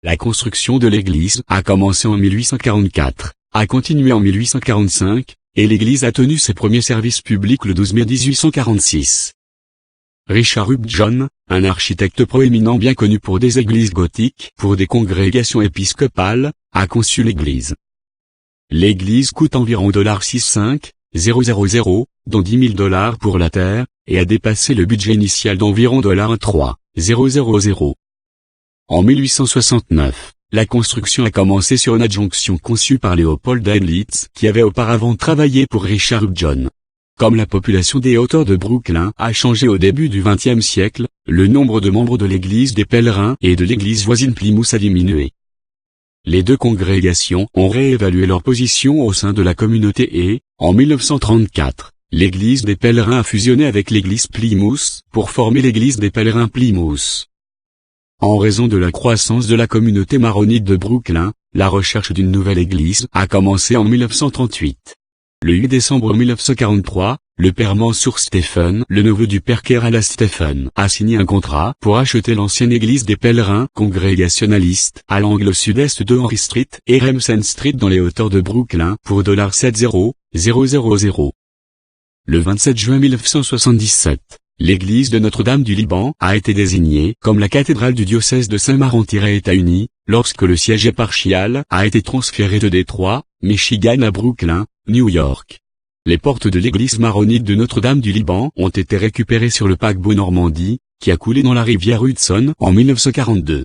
La construction de l'église a commencé en 1844, a continué en 1845, et l'église a tenu ses premiers services publics le 12 mai 1846. Richard Upjohn, un architecte proéminent bien connu pour des églises gothiques pour des congrégations épiscopales, a conçu l'église. L'église coûte environ $65000, dont $10 000 pour la terre, et a dépassé le budget initial d'environ $3,000. En 1869, la construction a commencé sur une adjonction conçue par Leopold Heinlitz, qui avait auparavant travaillé pour Richard Upjohn. Comme la population des hauteurs de Brooklyn a changé au début du XXe siècle, le nombre de membres de l'église des pèlerins et de l'église voisine Plymouth a diminué. Les deux congrégations ont réévalué leur position au sein de la communauté et, en 1934, l'église des pèlerins a fusionné avec l'église Plymouth pour former l'église des pèlerins Plymouth. En raison de la croissance de la communauté maronite de Brooklyn, la recherche d'une nouvelle église a commencé en 1938. Le 8 décembre 1943, le père Mansour Stephen, le neveu du père Kerala Stephen, a signé un contrat pour acheter l'ancienne église des pèlerins congrégationalistes à l'angle sud-est de Henry Street et Remsen Street dans les hauteurs de Brooklyn pour $70000. Le 27 juin 1977, l'église de Notre-Dame du Liban a été désignée comme la cathédrale du diocèse de Saint-Maron-États-Unis, lorsque le siège éparchial a été transféré de Détroit, Michigan à Brooklyn, New York. Les portes de l'église maronite de Notre-Dame du Liban ont été récupérées sur le paquebot Normandie, qui a coulé dans la rivière Hudson en 1942.